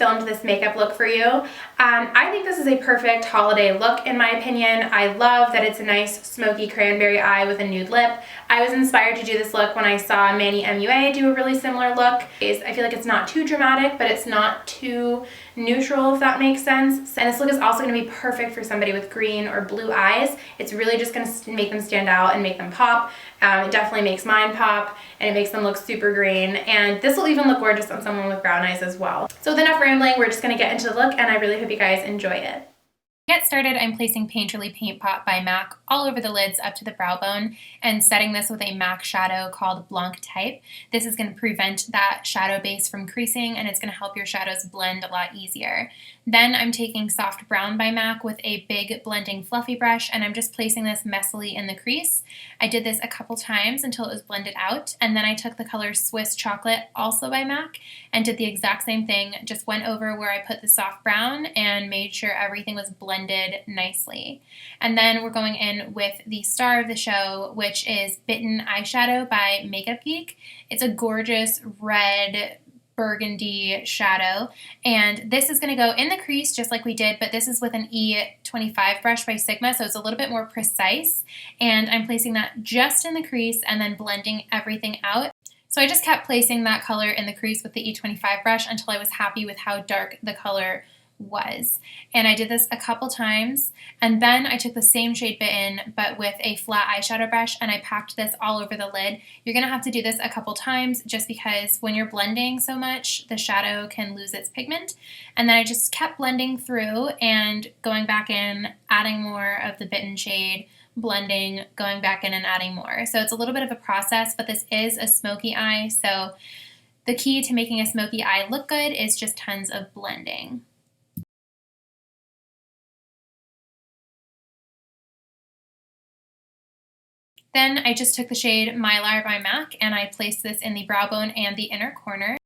filmed this makeup look for you. I think this is a perfect holiday look in my opinion. I love that it's a nice smoky cranberry eye with a nude lip. I was inspired to do this look when I saw Manny MUA do a really similar look. I feel like it's not too dramatic, but it's not too neutral, if that makes sense. And this look is also going to be perfect for somebody with green or blue eyes. It's really just going to make them stand out and make them pop. It definitely makes mine pop, and it makes them look super green. And this will even look gorgeous on someone with brown eyes as well. So with enough rambling, we're just going to get into the look, and I really hope you guys enjoy it. To get started, I'm placing Painterly Paint Pot by MAC all over the lids up to the brow bone and setting this with a MAC shadow called Blanc Type. This is going to prevent that shadow base from creasing, and it's going to help your shadows blend a lot easier. Then I'm taking Soft Brown by MAC with a big blending fluffy brush, and I'm just placing this messily in the crease. I did this a couple times until it was blended out, and then I took the color Swiss Chocolate, also by MAC, and did the exact same thing. Just went over where I put the soft brown and made sure everything was blended nicely. And then we're going in with the star of the show, which is Bitten eyeshadow by Makeup Geek. It's a gorgeous red burgundy shadow, and this is going to go in the crease just like we did, but this is with an E25 brush by Sigma, so it's a little bit more precise, and I'm placing that just in the crease and then blending everything out. So I just kept placing that color in the crease with the E25 brush until I was happy with how dark the color was. And I did this a couple times, and then I took the same shade Bitten but with a flat eyeshadow brush, and I packed this all over the lid. You're gonna have to do this a couple times just because when you're blending so much, the shadow can lose its pigment. And then I just kept blending through and going back in, adding more of the Bitten shade, blending, going back in and adding more. So it's a little bit of a process, but this is a smoky eye, so the key to making a smoky eye look good is just tons of blending. Then I just took the shade Mylar by MAC and I placed this in the brow bone and the inner corner.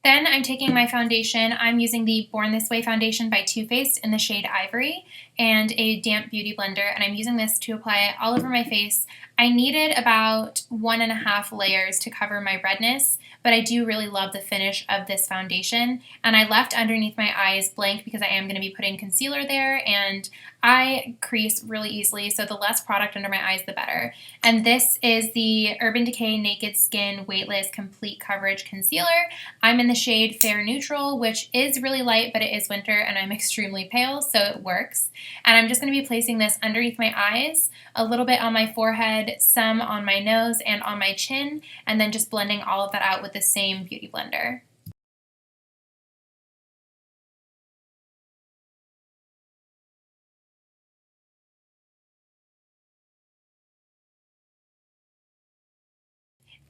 Then I'm taking my foundation. I'm using the Born This Way foundation by Too Faced in the shade Ivory and a damp beauty blender, and I'm using this to apply it all over my face. I needed about 1.5 layers to cover my redness, but I do really love the finish of this foundation, and I left underneath my eyes blank because I am going to be putting concealer there, and I crease really easily, so the less product under my eyes the better. And this is the Urban Decay Naked Skin Weightless Complete Coverage Concealer. I'm in the shade Fair Neutral, which is really light, but it is winter and I'm extremely pale, so it works. And I'm just going to be placing this underneath my eyes, a little bit on my forehead, some on my nose and on my chin, and then just blending all of that out with the same beauty blender.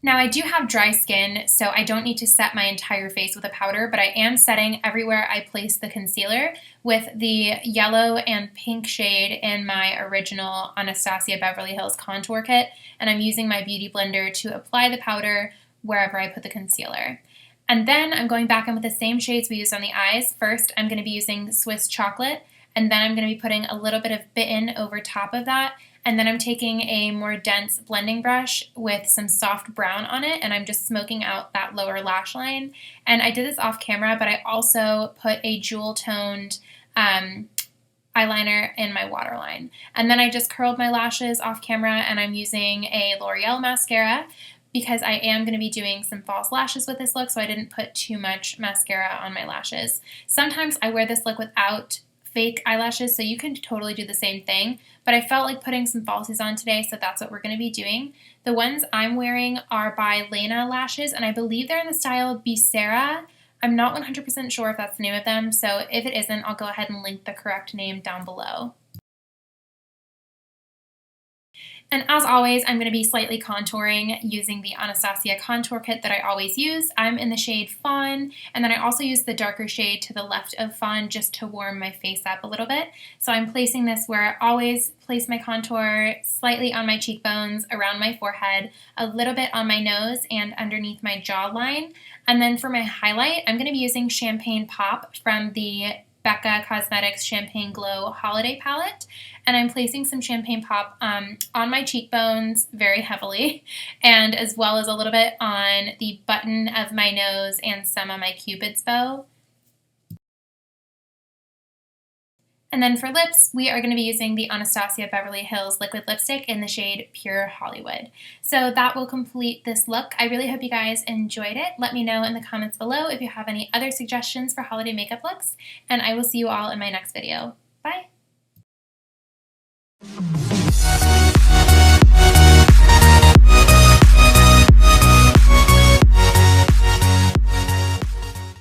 Now I do have dry skin, so I don't need to set my entire face with a powder, but I am setting everywhere I place the concealer with the yellow and pink shade in my original Anastasia Beverly Hills Contour Kit, and I'm using my beauty blender to apply the powder wherever I put the concealer. And then I'm going back in with the same shades we used on the eyes. First, I'm going to be using Swiss Chocolate, and then I'm going to be putting a little bit of Bitten over top of that. And then I'm taking a more dense blending brush with some soft brown on it, and I'm just smoking out that lower lash line. And I did this off camera, but I also put a jewel-toned eyeliner in my waterline. And then I just curled my lashes off camera, and I'm using a L'Oreal mascara because I am going to be doing some false lashes with this look, so I didn't put too much mascara on my lashes. Sometimes I wear this look without fake eyelashes, so you can totally do the same thing, but I felt like putting some falsies on today, so that's what we're going to be doing. The ones I'm wearing are by Lena Lashes, and I believe they're in the style Bisera. I'm not 100% sure if that's the name of them, so if it isn't, I'll go ahead and link the correct name down below. And as always, I'm going to be slightly contouring using the Anastasia Contour Kit that I always use. I'm in the shade Fawn, and then I also use the darker shade to the left of Fawn just to warm my face up a little bit. So I'm placing this where I always place my contour, slightly on my cheekbones, around my forehead, a little bit on my nose, and underneath my jawline. And then for my highlight, I'm going to be using Champagne Pop from the Becca Cosmetics Champagne Glow Holiday Palette. And I'm placing some Champagne Pop on my cheekbones very heavily, and as well as a little bit on the button of my nose and some on my Cupid's bow. And then for lips, we are going to be using the Anastasia Beverly Hills Liquid Lipstick in the shade Pure Hollywood. So that will complete this look. I really hope you guys enjoyed it. Let me know in the comments below if you have any other suggestions for holiday makeup looks, and I will see you all in my next video. Bye!